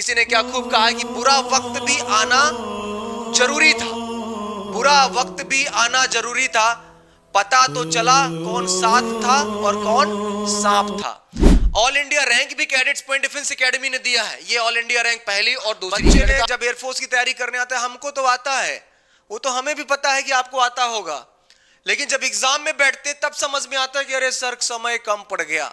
किसी ने क्या खूब कहा है कि बुरा वक्त भी आना जरूरी था। बुरा वक्त भी आना जरूरी था। पता तो चला कौन साथ था और कौन सांप था। ऑल इंडिया रैंक भी कैडेट्स पॉइंट डिफेंस एकेडमी ने दिया है। ये ऑल इंडिया रैंक पहली और दूसरी। बच्चे ने जब एयरफोर्स की तैयारी करने आता है, हमको तो आता है, वो तो हमें भी पता है कि आपको आता होगा, लेकिन जब एग्जाम में बैठते तब समझ में आता है कि अरे सर समय कम पड़ गया।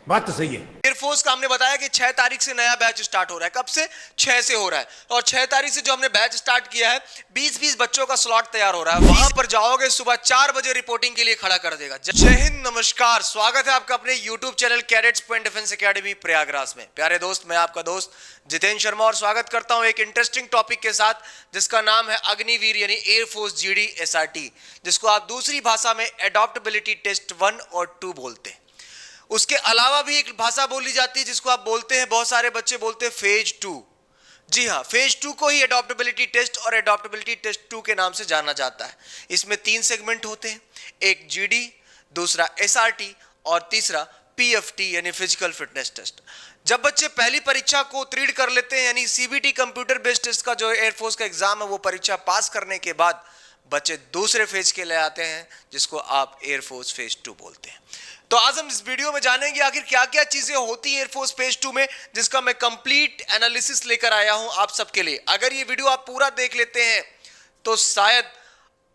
बात तो सही है। एयरफोर्स का हमने बताया कि 6 तारीख से नया बैच स्टार्ट हो रहा है। कब से? 6 से हो रहा है। और 6 तारीख से जो हमने बैच स्टार्ट किया है, 20-20 बच्चों का स्लॉट तैयार हो रहा है। वहां पर जाओगे, सुबह 4 बजे रिपोर्टिंग के लिए खड़ा कर देगा। जय हिंद, नमस्कार, स्वागत है आपका अपने YouTube channel cadets point defence academy Prayagraj में। प्यारे दोस्त, मैं आपका दोस्त जितेंद्र शर्मा और स्वागत करता हूं एक इंटरेस्टिंग टॉपिक के साथ, जिसका नाम है अग्निवीर यानी एयरफोर्स जीडी एसआरटी, जिसको आप दूसरी भाषा में एडॉप्टेबिलिटी टेस्ट 1 और 2 बोलते हैं। उसके अलावा भी एक भाषा बोली जाती है जिसको आप बोलते हैं, बहुत सारे बच्चे बोलते हैं फेज 2। जी हाँ, फेज 2 को ही एडॉप्टेबिलिटी टेस्ट और एडॉप्टेबिलिटी टेस्ट 2 के नाम से जाना जाता है। इसमें 3 सेगमेंट होते हैं, एक जीडी, दूसरा एसआरटी और तीसरा पीएफटी यानी फिजिकल फिटनेस टेस्ट। जब बच्चे पहली परीक्षा को उत्तीर्ण कर लेते हैं, यानी सीबीटी कंप्यूटर बेस्ड टेस्ट का जो एयरफोर्स का एग्जाम है, वो परीक्षा पास करने के बाद बच्चे दूसरे फेज के लिए आते हैं, जिसको आप एयरफोर्स फेज 2 बोलते हैं। तो आज हम इस वीडियो में जानेंगे आखिर क्या क्या चीजें होती हैं एयरफोर्स फेज 2 में, जिसका मैं कंप्लीट एनालिसिस लेकर आया हूं आप सबके लिए। अगर ये वीडियो आप पूरा देख लेते हैं तो शायद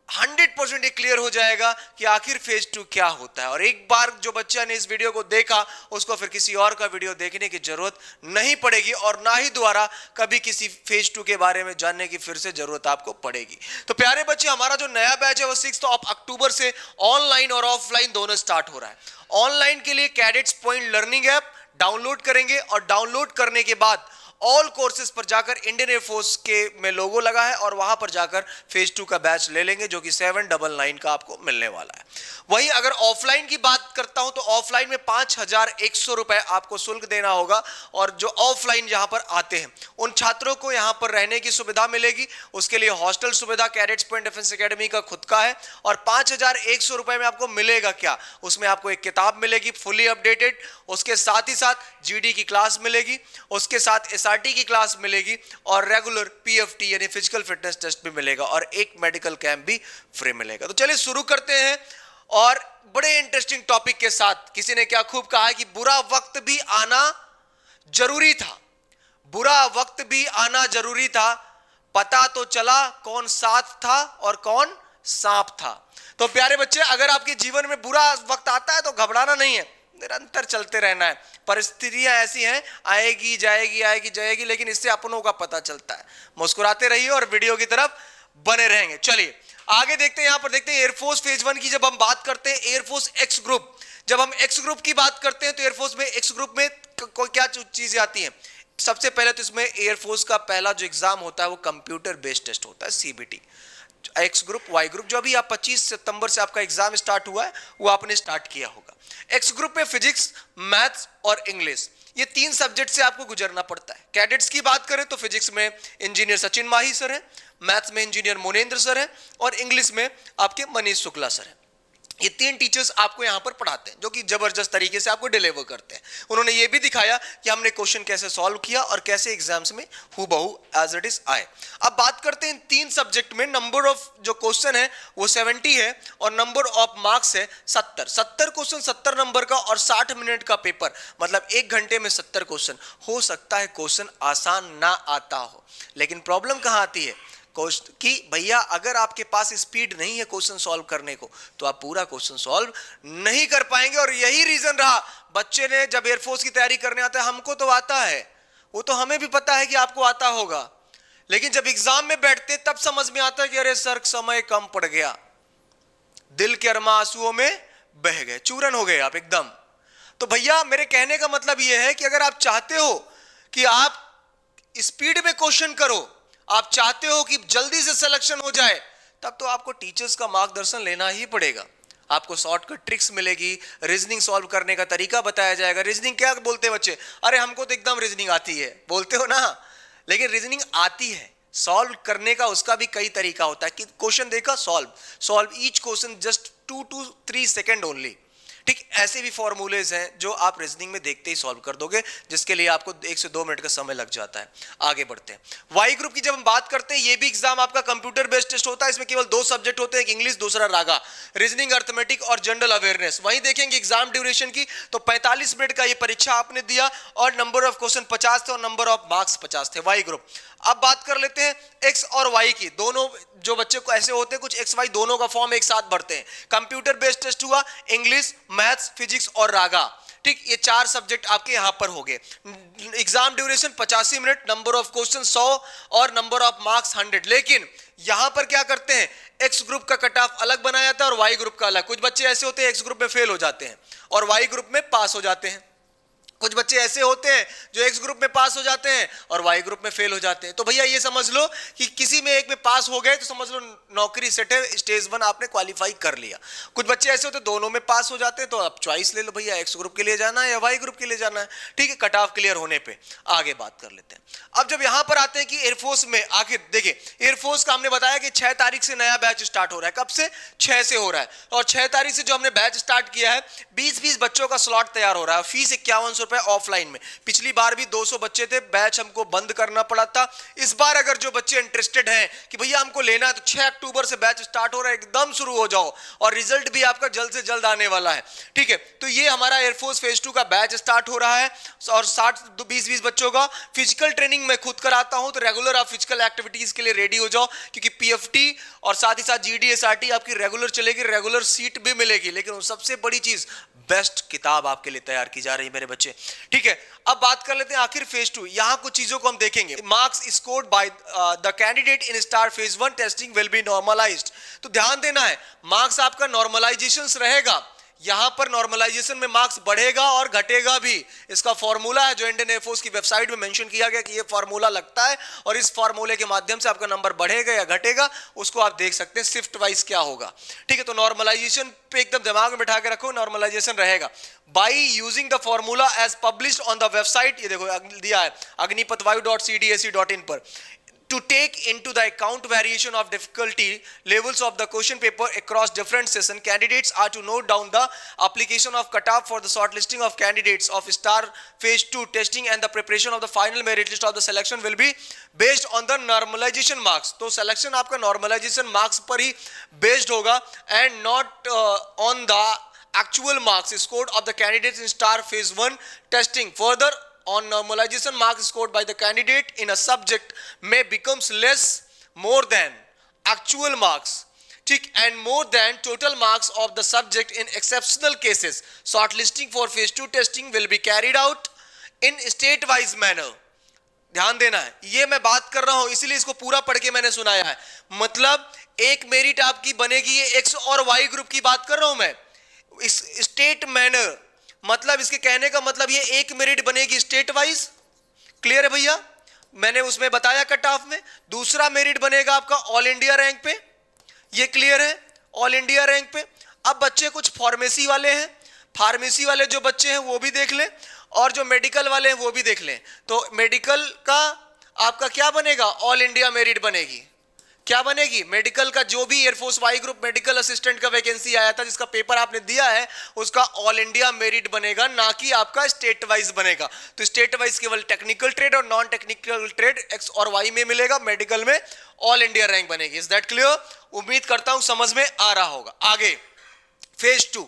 100% ये क्लियर हो जाएगा कि आखिर फेज 2 क्या होता है। और एक बार जो बच्चा ने इस वीडियो को देखा, उसको फिर किसी और का वीडियो देखने की जरूरत नहीं पड़ेगी और ना ही दोबारा कभी किसी फेज 2 के बारे में जानने की फिर से जरूरत आपको पड़ेगी। तो प्यारे बच्चे, हमारा जो नया बैच है वो 6 अक्टूबर से ऑनलाइन और ऑफलाइन दोनों स्टार्ट हो रहा है। ऑनलाइन के लिए cadets point learning app download करेंगे और डाउनलोड करने के बाद ऑल कोर्सेज पर जाकर इंडियन एयरफोर्स के में लोगो लगा है और वहां पर जाकर फेज 2 का बैच ले लेंगे, जो कि 799 का आपको मिलने वाला है। वहीं अगर ऑफलाइन की बात करता हूं तो ऑफलाइन में 5100 रुपए आपको शुल्क देना होगा। और जो ऑफलाइन यहां पर आते हैं उन छात्रों को यहां पर रहने की सुविधा मिलेगी। उसके लिए हॉस्टल सुविधा कैडेट्स पॉइंट डिफेंस एकेडमी का खुद का है। और 5100 रुपए में आपको मिलेगा क्या? उसमें आपको एक किताब मिलेगी फुली अपडेटेड, उसके साथ ही साथ जीडी की क्लास मिलेगी, उसके साथ एसआरटी की क्लास मिलेगी और रेगुलर पीएफटी यानी फिजिकल फिटनेस टेस्ट भी मिलेगा और एक मेडिकल कैंप भी फ्री मिलेगा। तो चलिए शुरू करते हैं और बड़े इंटरेस्टिंग टॉपिक के साथ। किसी ने क्या खूब कहा है कि बुरा वक्त भी आना जरूरी था। बुरा वक्त भी आना जरूरी था। पता तो चला कौन साथ था और कौन सांप था। तो प्यारे बच्चे, अगर आपके जीवन में बुरा वक्त आता है तो घबराना नहीं है, निरंतर चलते रहना है। परिस्थितियां ऐसी हैं, आएगी जाएगी आएगी जाएगी, लेकिन इससे अपनों का पता चलता है। मुस्कुराते रहिए और वीडियो की तरफ बने रहेंगे। चलिए आगे देखते हैं। यहां पर देखते हैं एयरफोर्स फेज 1 की जब हम बात करते हैं, एयरफोर्स एक्स ग्रुप। जब हम एक्स ग्रुप की बात करते हैं तो एयरफोर्स में एक्स ग्रुप में क्या चीजें आती हैं? सबसे पहले तो इसमें एयरफोर्स का पहला जो एग्जाम होता है वो कंप्यूटर बेस्ड टेस्ट होता है, CBT. X group, Y group, जो अभी आप 25 सितंबर से आपका एग्जाम स्टार्ट हुआ है, वो आपने स्टार्ट किया होगा। एक्स ग्रुप में फिजिक्स, मैथ्स और इंग्लिश, ये 3 सब्जेक्ट से आपको गुजरना पड़ता है। कैडेट्स की बात करें तो फिजिक्स में इंजीनियर सचिन माही सर है, मैथ्स में इंजीनियर मोनेंद्र सर है और इंग्लिश में आपके मनीष शुक्ला सर है। ये 3 टीचर्स आपको यहां पर पढ़ाते हैं, जो कि जबरदस्त तरीके से आपको डिलीवर करते हैं। उन्होंने ये भी दिखाया कि हमने क्वेश्चन कैसे सॉल्व किया और कैसे एग्जाम्स में हूबहू एज इट इज आए। अब बात करते हैं इन 3 सब्जेक्ट में। नंबर ऑफ जो क्वेश्चन है वो 70 है और नंबर ऑफ मार्क्स है 70। 70 क्वेश्चन 70 नंबर का और 60 मिनट का पेपर, मतलब 1 घंटे में 70 क्वेश्चन। हो सकता है क्वेश्चन आसान ना आता हो, लेकिन प्रॉब्लम कहां आती है कि भैया अगर आपके पास स्पीड नहीं है क्वेश्चन सॉल्व करने को, तो आप पूरा क्वेश्चन सॉल्व नहीं कर पाएंगे। और यही रीजन रहा, बच्चे ने जब एयरफोर्स की तैयारी करने आता है, हमको तो आता है, वो तो हमें भी पता है कि आपको आता होगा, लेकिन जब एग्जाम में बैठते तब समझ में आता है कि अरे सर समय कम पड़ गया। दिल के अरमा आंसुओं में बह गए, चूरन हो गए आप एकदम। तो भैया मेरे कहने का मतलब यह है कि अगर आप चाहते हो कि आप स्पीड में क्वेश्चन करो, आप चाहते हो कि जल्दी से सिलेक्शन हो जाए, तब तो आपको टीचर्स का मार्गदर्शन लेना ही पड़ेगा। आपको शॉर्टकट ट्रिक्स मिलेगी, रीजनिंग सॉल्व करने का तरीका बताया जाएगा। रीजनिंग क्या बोलते हैं बच्चे? अरे हमको तो एकदम रीजनिंग आती है, बोलते हो ना, लेकिन रीजनिंग आती है, सॉल्व करने का उसका भी कई तरीका होता है। कि क्वेश्चन देखा, solve each question just 2 to 3 second only. ठीक, ऐसे भी फॉर्मूलेज हैं जो आप रीजनिंग में देखते ही सॉल्व कर दोगे, जिसके लिए आपको 1 से 2 मिनट का समय लग जाता है। आगे बढ़ते हैं। वाई ग्रुप की जब हम बात करते हैं, ये भी एग्जाम आपका कंप्यूटर बेस्ड टेस्ट होता है। इसमें केवल 2 सब्जेक्ट होते हैं, एक इंग्लिश, दूसरा रागा, रीजनिंग, अर्थमेटिक और जनरल अवेयरनेस। वहीं देखेंगे एग्जाम ड्यूरेशन की, तो 45 मिनट का ये परीक्षा आपने दिया और नंबर ऑफ क्वेश्चन 50 थे और नंबर ऑफ मार्क्स 50 थे। Y group. अब बात कर लेते हैं एक्स और वाई की। दोनों जो बच्चे को ऐसे होते हैं, कुछ एक्स वाई दोनों का फॉर्म एक साथ भरते हैं। कंप्यूटर बेस्ड टेस्ट हुआ, इंग्लिश, मैथ्स, फिजिक्स और रागा। ठीक, ये 4 सब्जेक्ट आपके यहां पर हो गए। Exam duration 85 minute, number of question 100 और नंबर ऑफ मार्क्स 100। लेकिन यहां पर क्या करते हैं, एक्स ग्रुप का कट ऑफ अलग बनाया जाता है और वाई ग्रुप का अलग। कुछ बच्चे ऐसे होते हैं एक्स ग्रुप में फेल हो जाते हैं और वाई ग्रुप में पास हो जाते हैं। कुछ बच्चे ऐसे होते हैं जो एक्स ग्रुप में पास हो जाते हैं और वाई ग्रुप में फेल हो जाते हैं। तो भैया ये समझ लो कि किसी में एक में पास हो गए तो समझ लो नौकरी सेट है, स्टेज 1 आपने क्वालिफाई कर लिया। कुछ बच्चे ऐसे होते हैं दोनों में पास हो जाते हैं, तो आप चॉइस ले लो भैया, एक्स ग्रुप के लिए जाना है या वाई ग्रुप के लिए जाना है। ठीक है, कट ऑफ क्लियर होने पे आगे बात कर लेते हैं। अब जब यहां पर आते हैं कि एयरफोर्स में, आखिर देखिए एयरफोर्स का हमने बताया कि 6 तारीख से नया बैच स्टार्ट हो रहा है। कब से? 6 से हो रहा है। और 6 तारीख से जो हमने बैच स्टार्ट किया है, 20-20 बच्चों का स्लॉट तैयार हो रहा है। फीस 5100 रुपए ऑफलाइन में। पिछली बार भी 200 बच्चे थे, बैच हमको बंद करना पड़ा था। इस बार अगर जो बच्चे इंटरेस्टेड हैं कि भैया हमको लेना है, तो 6 अक्टूबर से बैच स्टार्ट हो रहा है, एकदम शुरू हो जाओ और रिजल्ट भी आपका जल्द से जल्द आने वाला है। ठीक है, तो ये हमारा एयरफोर्स फेज 2 का बैच स्टार्ट हो रहा है और 20-20 बच्चों का फिजिकल ट्रेनिंग मैं खुद कराता हूं। तो रेगुलर आप फिजिकल एक्टिविटीज के लिए रेडी हो जाओ, क्योंकि पीएफटी और साथ ही साथ जीडीएसआरटी आपकी रेगुलर चलेगी, रेगुलर सीट भी मिलेगी। लेकिन सबसे बड़ी चीज, बेस्ट किताब आपके लिए तैयार की जा रही है मेरे बच्चे। ठीक है, अब बात कर लेते हैं आखिर फेज 2। यहां कुछ चीजों को हम देखेंगे। Marks scored by the candidate in star phase 1 testing will be normalised. तो ध्यान देना है, मार्क्स आपका नॉर्मलाइजेशन रहेगा। यहां पर नॉर्मलाइजेशन में मार्क्स बढ़ेगा और घटेगा भी। इसका फॉर्मूला है जो इंडियन एयरफोर्स की वेबसाइट में मेंशन किया गया कि ये फॉर्मूला लगता है और इस फॉर्मूले के माध्यम से आपका नंबर बढ़ेगा या घटेगा, उसको आप देख सकते हैं शिफ्ट वाइज क्या होगा। ठीक है, तो नॉर्मलाइजेशन पे एकदम दिमाग में बिठा के रखो, नॉर्मलाइजेशन रहेगा by using the formula as published on the website. ये देखो दिया है agnipatvayu.cdse.in पर। To take into the account variation of difficulty levels of the question paper across different sessions, candidates are to note down the application of cutoff for the shortlisting of candidates of star phase 2 testing, and the preparation of the final merit list of the selection will be based on the normalization marks. तो selection आपका normalization marks पर ही based होगा and not on the actual marks scored of the candidates in star phase 1 testing. Further, on normalization marks scored by the candidate in a subject may becomes less more than actual marks, ठीक, and more than total marks of the subject in exceptional cases. Shortlisting for phase 2 testing will be carried out in state wise manner. ध्यान देना है, ये मैं बात कर रहा हूं इसलिए इसको पूरा पढ़ के मैंने सुनाया है। मतलब एक मेरिट आपकी बनेगी, ये एक्स और वाई ग्रुप की बात कर रहा हूं मैं, इस स्टेट मैनर। मतलब इसके कहने का मतलब ये एक मेरिट बनेगी स्टेट वाइज। क्लियर है भैया? मैंने उसमें बताया कट ऑफ में। दूसरा मेरिट बनेगा आपका ऑल इंडिया रैंक पे। ये क्लियर है, ऑल इंडिया रैंक पे। अब बच्चे कुछ फार्मेसी वाले हैं, फार्मेसी वाले जो बच्चे हैं वो भी देख लें और जो मेडिकल वाले हैं वो भी देख लें। तो मेडिकल का आपका क्या बनेगा? ऑल इंडिया मेरिट बनेगी। क्या बनेगी? मेडिकल का जो भी air force Y group medical assistant का वैकेंसी आया था, जिसका पेपर आपने दिया है, उसका ऑल इंडिया मेरिट बनेगा, ना कि आपका स्टेट वाइज बनेगा। तो स्टेट वाइज केवल टेक्निकल ट्रेड और नॉन टेक्निकल ट्रेड एक्स और वाई में मिलेगा, मेडिकल में ऑल इंडिया रैंक बनेगी। Is that clear? उम्मीद करता हूं समझ में आ रहा होगा। आगे फेज 2।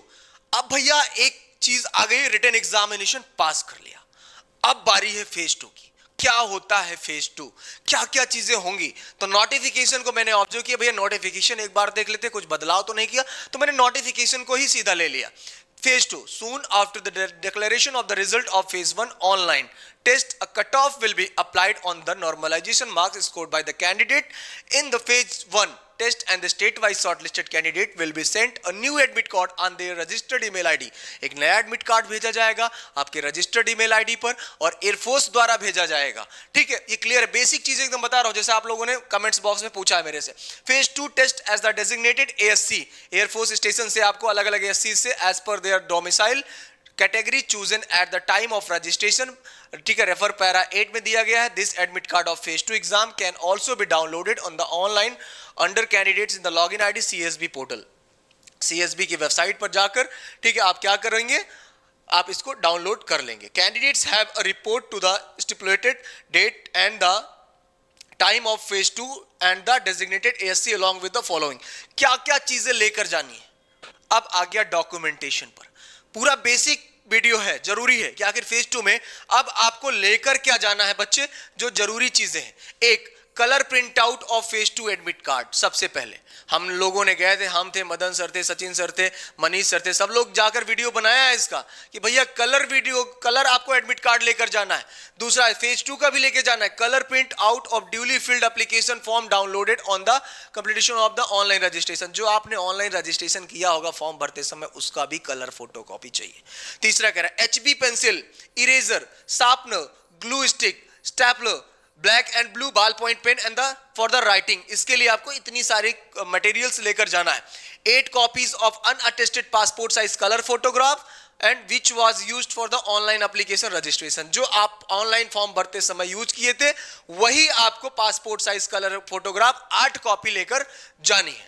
अब भैया एक चीज आ गई, रिटन एग्जामिनेशन पास कर लिया, अब बारी है फेज 2 की। क्या होता है फेज 2, क्या क्या चीजें होंगी? तो नोटिफिकेशन को मैंने ऑब्जर्व किया, भैया नोटिफिकेशन एक बार देख लेते, कुछ बदलाव तो नहीं किया, तो मैंने नोटिफिकेशन को ही सीधा ले लिया। Phase 2. Soon after the declaration of the result of Phase 1 online test, a cutoff will be applied on the normalization marks scored by the candidate in the Phase 1 test, and the state-wise shortlisted candidate will be sent a new admit card on their registered email ID. एक नया admit card भेजा जाएगा आपके registered email ID पर और air force द्वारा भेजा जाएगा। ठीक है, ये क्लियर है, बेसिक चीजें एकदम बता रहा हूं, जैसे आप लोगों ने कमेंट्स बॉक्स में पूछा है मेरे से। Phase 2 test as the designated ASC, air force station से आपको अलग अलग एएससी से as per their domicile category chosen at the time of registration. ठीक है, रेफर पैरा 8 में दिया गया है। This admit card of phase 2 exam can also be downloaded on the online under candidates in the login ID CSB portal. CSB की website पर जाकर, ठीक है, आप क्या करेंगे, आप इसको डाउनलोड कर लेंगे। Candidates have a report to the stipulated date and the time of phase 2 and the designated ASC along with the following. क्या क्या चीजें लेकर जानी है। अब आ गया डॉक्यूमेंटेशन पर, पूरा बेसिक वीडियो है, जरूरी है कि आखिर फेज 2 में अब आपको लेकर क्या जाना है बच्चे, जो जरूरी चीजें हैं। एक, colour print out of phase 2 admit card. सबसे पहले हम लोगों ने गए थे, हम थे, मदन सर थे, सचिन सर थे, मनीष सर थे, सब लोग जाकर वीडियो बनाया है इसका कि भैया कलर आपको एडमिट कार्ड लेकर जाना है। दूसरा, फेज 2 का भी लेकर जाना है, colour print out of duly field application form downloaded on the completion of the online registration. जो आपने ऑनलाइन रजिस्ट्रेशन किया होगा फॉर्म भरते समय, उसका भी कलर फोटो कॉपी चाहिए। तीसरा कह रहा है HB pencil, eraser, sharpener, glue stick, stapler, black and blue ball point pen and the for the writing. इसके लिए आपको इतनी सारी मटेरियल्स लेकर जाना है। 8 copies of unattested passport size colour photograph and which was used for the online application registration. जो आप ऑनलाइन फॉर्म भरते समय यूज किए थे, वही आपको passport size colour photograph 8 copy लेकर जानी है।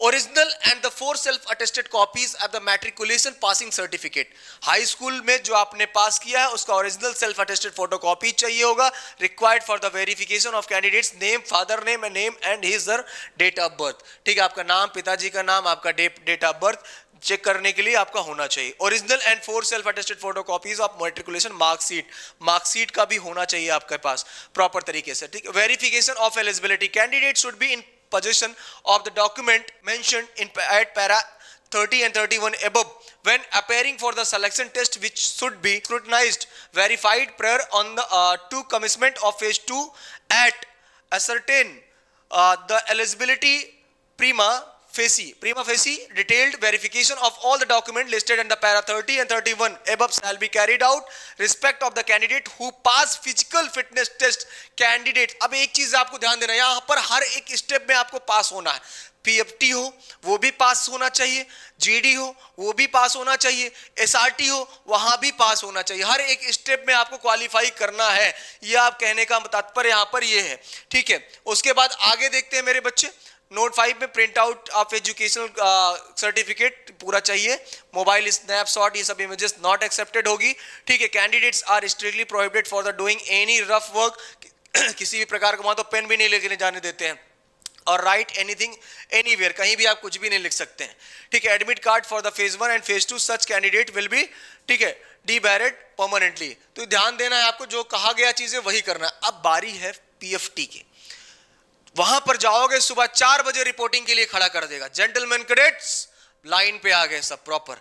Original and the 4 self attested copies of the matriculation passing certificate. High school में जो आपने पास किया है उसका original self attested photo copy चाहिए होगा। Required for the verification of candidates name, father name and his date of birth. ठीक है, आपका नाम, पिताजी का नाम, आपका डेट ऑफ बर्थ चेक करने के लिए आपका होना चाहिए। Original and 4 self attested photo copies of matriculation marksheet का भी होना चाहिए आपके पास प्रॉपर तरीके से। ठीक है, verification of eligibility, candidate should be in possession of the document mentioned at para 30 and 31 above when appearing for the selection test, which should be scrutinized, verified prior on the to commencement of phase 2 at ascertain the eligibility prima facie detailed verification of all the document listed in the para 30 and 31 above shall be carried out respect of the candidate who pass physical fitness test candidate। अब एक चीज आपको ध्यान देना है, यहां पर हर एक स्टेप में आपको पास होना है। PFT हो वो भी पास होना चाहिए, GD हो वो भी पास होना चाहिए, SRT हो वहां भी पास होना चाहिए। हर एक स्टेप में आपको क्वालिफाई करना है, ये आप कहने का तात्पर्य यहां पर ये है। ठीक है, उसके बाद आगे देखते हैं मेरे बच्चे। नोट 5 में print out of educational certificate पूरा चाहिए। मोबाइल स्नैपशॉट, ये सब इमेजेस नॉट एक्सेप्टेड होगी। ठीक है, candidates are strictly prohibited for the doing any rough work. किसी भी प्रकार का, वहां तो पेन भी नहीं लेके जाने देते हैं। और राइट एनीथिंग एनीवेयर, कहीं भी आप कुछ भी नहीं लिख सकते हैं। ठीक है, admit card for the phase 1 and phase 2 such candidate will be, ठीक है, डीबैरेड परमानेंटली। तो ध्यान देना है आपको, जो कहा गया चीजें वही करना है। अब बारी है PFT की। वहां पर जाओगे, सुबह 4 बजे रिपोर्टिंग के लिए खड़ा कर देगा। जेंटलमैन कैडेट्स लाइन पे आ गए, सब प्रॉपर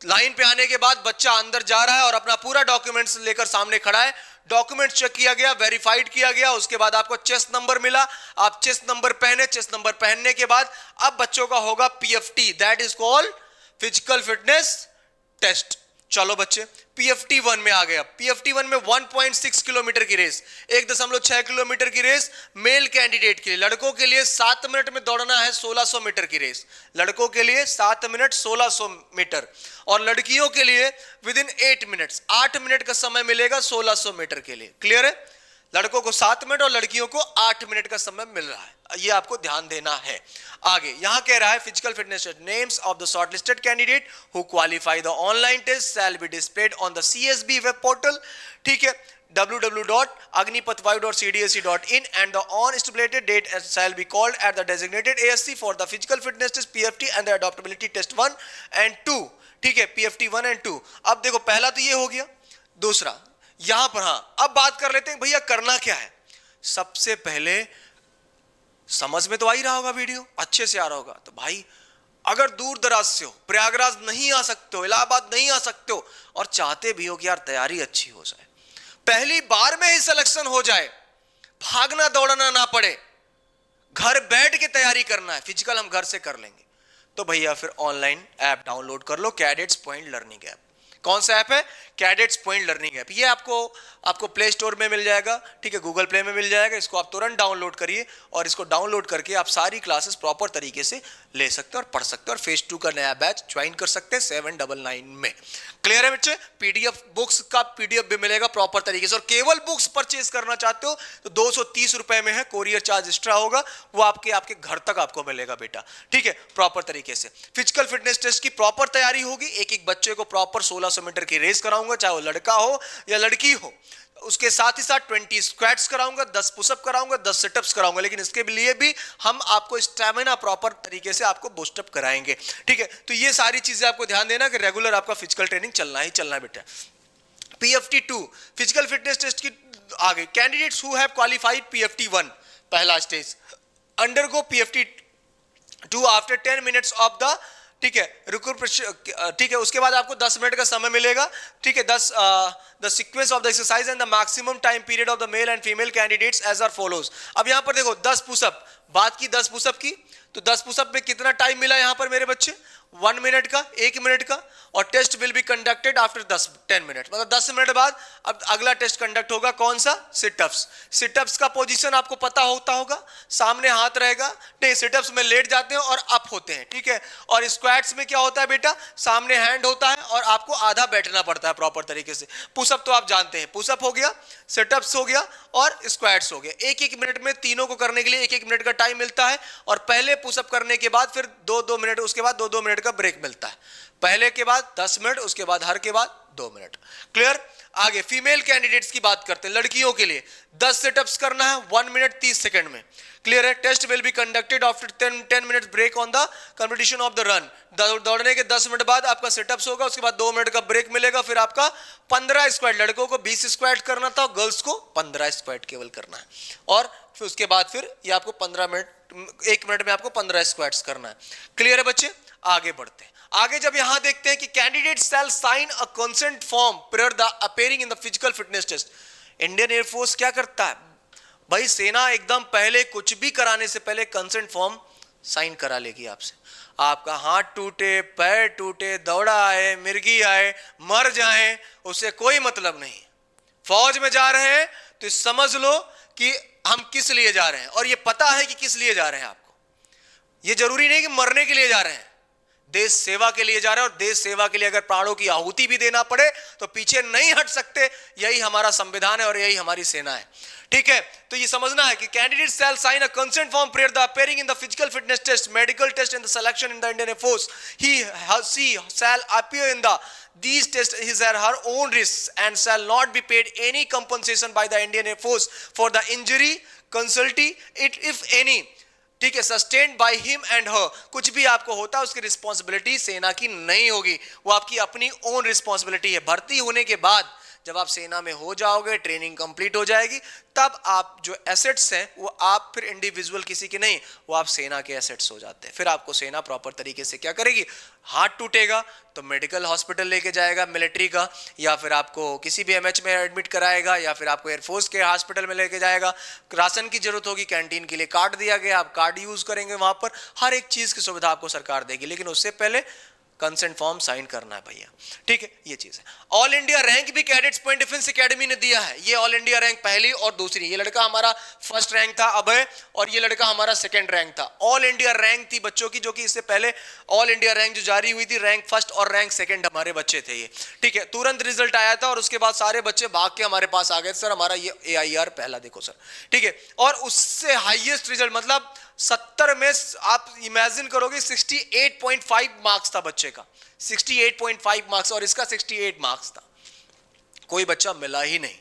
लाइन पे आने के बाद बच्चा अंदर जा रहा है और अपना पूरा डॉक्यूमेंट्स लेकर सामने खड़ा है। डॉक्यूमेंट चेक किया गया, वेरीफाइड किया गया, उसके बाद आपको चेस्ट नंबर मिला, आप चेस्ट नंबर पहने। चेस्ट नंबर पहनने के बाद अब बच्चों का होगा PFT, that is called physical fitness test. चलो बच्चे, PFT 1 में आ गया। PFT 1 में 1.6 किलोमीटर की रेस, 1.6 किलोमीटर की रेस मेल कैंडिडेट के लिए। लड़कों के लिए 7 मिनट में दौड़ना है 1600 मीटर की रेस। लड़कों के लिए 7 मिनट 1600 मीटर, और लड़कियों के लिए विद इन 8 मिनट्स 8 मिनट का समय मिलेगा 1600 मीटर के लिए। क्लियर है? लड़कों को 7 मिनट और लड़कियों को 8 मिनट का समय मिल रहा है, ये आपको ध्यान देना है। आगे यहां कह रहा है physical fitness test, names of the shortlisted candidate who qualify the online test shall be displayed on the CSB web portal. ठीक है, www.agnipatvayu.cdsc.in and the on stipulated date shall be called at the designated ASC for the physical fitness test PFT and the adaptability test 1 and 2। ठीक है, PFT 1 and 2। अब देखो, पहला तो ये हो गया। दूसरा यहां पर, हाँ, अब बात कर लेते हैं भैया करना क्या है। सबसे पहले समझ में तो आ ही रहा होगा, वीडियो अच्छे से आ रहा होगा। तो भाई अगर दूर दराज से हो, प्रयागराज नहीं आ सकते हो, इलाहाबाद नहीं आ सकते हो, और चाहते भी हो कि यार तैयारी अच्छी हो जाए, पहली बार में ही सिलेक्शन हो जाए, भागना दौड़ना ना पड़े, घर बैठ के तैयारी करना है, फिजिकल हम घर से कर लेंगे, तो भैया फिर ऑनलाइन ऐप डाउनलोड कर लो, कैडेट्स पॉइंट लर्निंग ऐप। कौन सा ऐप है? Cadets point learning app. ये आपको आपको प्ले स्टोर में मिल जाएगा, ठीक है, गूगल प्ले में मिल जाएगा। इसको आप तुरंत डाउनलोड करिए और इसको डाउनलोड करके आप सारी क्लासेस प्रॉपर तरीके से ले सकते हैं और पढ़ सकते हैं और फेज 2 का नया बैच ज्वाइन कर सकते हैं 799 में। क्लियर है बच्चे? पीडीएफ बुक्स का पीडीएफ भी मिलेगा प्रॉपर तरीके से। और केवल बुक्स परचेज करना चाहते हो तो 230 रुपए में है, कोरियर चार्ज एक्स्ट्रा होगा, वो आपके घर तक आपको मिलेगा बेटा, ठीक है, प्रॉपर तरीके से। फिजिकल फिटनेस टेस्ट की प्रॉपर तैयारी होगी, एक एक बच्चे को प्रॉपर 1600 मीटर की रेस कराऊंगा, चाहे वो लड़का हो या लड़की हो। उसके साथ ही साथ 20 स्क्वाट्स कराऊंगा, 10 पुशअप कराऊंगा, 10 सिटअप्स कराऊंगा, लेकिन इसके लिए भी हम आपको स्टैमिना प्रॉपर तरीके से आपको बूस्टअप कराएंगे, ठीक है। तो ये सारी चीजें आपको ध्यान देना कि रेगुलर आपका फिजिकल ट्रेनिंग चलना ही चलना है बेटा। PFT2 फिजिकल फिटनेस टेस्ट की आगे, candidates who have qualified PFT1 पहला stage undergo PFT2 after 10 minutes of the, ठीक है, ठीक है, उसके बाद आपको 10 मिनट का समय मिलेगा, ठीक है। The sequence of the exercise and the maximum time period of the male and female candidates as are follows. अब यहां पर देखो 10 पुशअप, बात की 10 पुशअप की, तो 10 पुशअप में कितना टाइम मिला यहां पर मेरे बच्चे? 1 मिनट का, 1 मिनट का। और test will be conducted after 10 minute, मतलब 10 मिनट बाद अब अगला टेस्ट कंडक्ट होगा, कौन सा? सिटअप्स। सिटअप्स का पोजीशन आपको पता होगा, सामने हाथ रहेगा, नहीं सिटअप्स में लेट जाते हैं और अप होते हैं, ठीक है। और स्क्वाट्स में क्या होता है बेटा? सामने हैंड होता है और आपको आधा बैठना पड़ता है प्रॉपर तरीके से। पुशअप तो आप जानते हैं, पुशअप हो गया, सिटअप्स हो गया और स्क्वाट्स हो गया। एक एक मिनट में तीनों को करने के लिए 1-1 मिनट का टाइम मिलता है और पहले पुशअप करने के बाद फिर 2-2 मिनट, उसके बाद 2-2 मिनट का ब्रेक मिलता है। पहले के बाद 10 मिनट, उसके बाद हर के बाद 2 मिनट। क्लियर? आगे फीमेल कैंडिडेट्स की बात करते हैं। लड़कियों के लिए 10 सेटअप्स करना है 1 मिनट 30 सेकंड में। क्लियर है? Test will be conducted after 10 minute break on the competition of the run. दौड़ने के 10 मिनट बाद आपका सेटअप्स होगा, उसके बाद 2 मिनट का ब्रेक मिलेगा, फिर आपका 15 स्क्वाट, लड़कों को 20 स्क्वाट करना था, गर्ल्स को 15 स्क्वाट केवल करना है। और फिर उसके बाद फिर ये आपको 15 मिनट, 1 मिनट में आपको 15 स्क्वाट्स करना है। क्लियर है बच्चे? आगे बढ़ते हैं। आगे जब यहां देखते हैं कि candidate shall sign a consent form prior the appearing in the physical fitness test. Indian air force क्या करता है भाई? सेना एकदम पहले कुछ भी कराने से पहले कंसेंट फॉर्म साइन करा लेगी आपसे। आपका हाथ टूटे, पैर टूटे, दौड़ा आए, मिर्गी आए, मर जाए, उससे कोई मतलब नहीं। फौज में जा रहे हैं तो समझ लो कि हम किस लिए जा रहे हैं, और ये पता है कि किस लिए जा रहे हैं आपको। ये जरूरी नहीं कि मरने के लिए जा रहे हैं, देश सेवा के लिए जा रहे हैं। और देश सेवा के लिए अगर प्राणों की आहुति भी देना पड़े तो पीछे नहीं हट सकते। यही हमारा संविधान है और यही हमारी सेना है, ठीक है। तो ये समझना है कि candidate shall sign a consent form prior the appearing in the physical fitness test, medical test and the selection in the Indian air force. She shall appear in these tests his or her own risks and shall not be paid any compensation by the Indian Air Force for the injury, casualty, if any, ठीक है, sustained by him and हर। कुछ भी आपको होता है उसकी responsibility सेना की नहीं होगी, वो आपकी अपनी ओन रिस्पॉन्सिबिलिटी है। भर्ती होने के बाद जब आप सेना में हो जाओगे, ट्रेनिंग कंप्लीट हो जाएगी, तब आप जो एसेट्स हैं वो आप फिर इंडिविजुअल किसी के नहीं, वो आप सेना के एसेट्स हो जाते हैं। फिर आपको सेना प्रॉपर तरीके से क्या करेगी? हार्ट टूटेगा तो मेडिकल हॉस्पिटल लेके जाएगा मिलिट्री का, या फिर आपको किसी भी एमएच में एडमिट कराएगा, या फिर आपको एयरफोर्स के हॉस्पिटल में लेके जाएगा। राशन की जरूरत होगी, कैंटीन के लिए कार्ड दिया गया, आप कार्ड यूज करेंगे, वहां पर हर एक चीज की सुविधा आपको सरकार देगी, लेकिन उससे पहले कंसेंट फॉर्म साइन करना है भैया, ठीक है। ये चीज है। ऑल इंडिया रैंक भी कैडेट्स पॉइंट डिफेंस एकेडमी ने दिया है। ये ऑल इंडिया रैंक पहली और दूसरी, ये लड़का हमारा फर्स्ट रैंक था अभय, और ये लड़का हमारा सेकंड रैंक था। ऑल इंडिया रैंक थी बच्चों की, जो कि इससे पहले ऑल इंडिया रैंक जो जारी हुई थी, रैंक फर्स्ट और रैंक सेकंड हमारे बच्चे थे ये, ठीक है। तुरंत रिजल्ट आया था और उसके बाद सारे बच्चे भाग के हमारे पास आ गए, सर हमारा ये AIR पहला देखो सर, ठीक है। और उससे हाईएस्ट रिजल्ट, मतलब 70 में आप इमेजिन करोगे 68.5 मार्क्स था बच्चे का, 68.5 मार्क्स, और इसका 68 मार्क्स था। कोई बच्चा मिला ही नहीं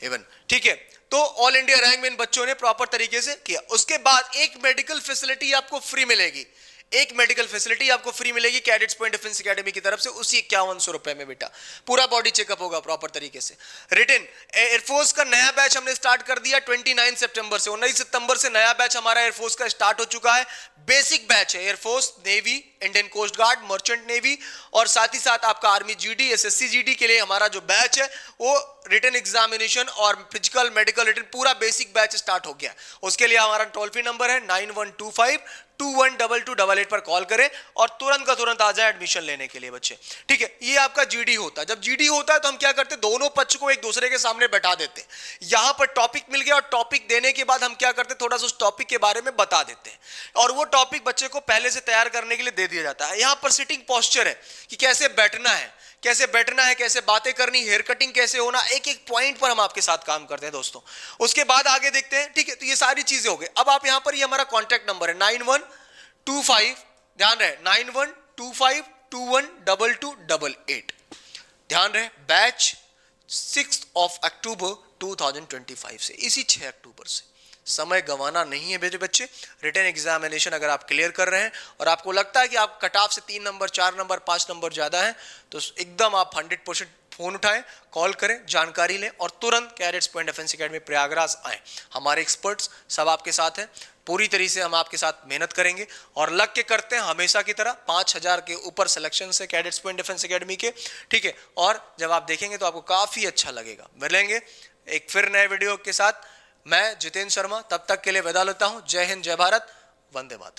इवन, ठीक है। तो ऑल इंडिया रैंक में इन बच्चों ने प्रॉपर तरीके से किया। उसके बाद एक मेडिकल फैसिलिटी आपको फ्री मिलेगी, एक मेडिकल फैसिलिटी आपको फ्री मिलेगी कैडेट्स पॉइंट डिफेंस एकेडमी की तरफ से, उसी 5100 रुपए में बेटा पूरा बॉडी चेकअप होगा प्रॉपर तरीके से। रिटन एयरफोर्स का नया बैच हमने स्टार्ट कर दिया 29 सितंबर से। 19 सितंबर से नया बैच हमारा एयरफोर्स का स्टार्ट हो चुका है। बेसिक बैच है air force, navy, Indian coast guard, merchant navy, और साथ ही साथ आपका आर्मी GD, SSC GD के लिए हमारा जो बैच है वो रिटन एग्जामिनेशन और फिजिकल मेडिकल रिटन पूरा बेसिक बैच स्टार्ट हो गया। उसके लिए हमारा टोल फ्री नंबर है 9125 212288 पर कॉल करें और तुरंत का तुरंत आ जाए एडमिशन लेने के लिए बच्चे। ठीक है, ये आपका जीडी होता है। जब जीडी होता है तो हम क्या करते हैं, दोनों पक्ष को एक दूसरे के सामने बैठा देते हैं। यहां पर टॉपिक मिल गया और टॉपिक देने के बाद हम क्या करते हैं, थोड़ा सा उस टॉपिक के बारे में बता देते हैं और वो टॉपिक बच्चे को पहले से तैयार करने के लिए दे दिया जाता है। यहां पर सिटिंग पोस्चर है कि कैसे बैठना है, कैसे बातें करनी, हेयर कटिंग कैसे होना, एक एक पॉइंट पर हम आपके साथ काम करते हैं दोस्तों। उसके बाद आगे देखते हैं। ठीक है, तो ये सारी चीजें हो गई। अब आप यहां पर ये हमारा कॉन्टैक्ट नंबर है 9125, ध्यान रहे 9125212288, ध्यान रहे। बैच 6 अक्टूबर 2025 से, इसी 6 अक्टूबर से। समय गंवाना नहीं है मेरे बच्चे। रिटन एग्जामिनेशन अगर आप क्लियर कर रहे हैं और आपको लगता है कि आप कट ऑफ से 3 नंबर 4 नंबर 5 नंबर ज्यादा है, तो एकदम आप 100% फोन उठाएं, कॉल करें, जानकारी लें और तुरंत cadets point defence academy Prayagraj आए। हमारे एक्सपर्ट्स सब आपके साथ हैं, पूरी तरीके से हम आपके साथ मेहनत करेंगे और लग के करते हैं हमेशा की तरह। 5000 के ऊपर सिलेक्शन से कैडेट्स पॉइंट डिफेंस एकेडमी के। ठीक है, और जब आप देखेंगे तो आपको काफी अच्छा लगेगा। मिलेंगे एक फिर नए वीडियो के साथ। मैं जितेंद्र शर्मा, तब तक के लिए विदा लेता हूं। जय हिंद, जय भारत, वंदे मातरम।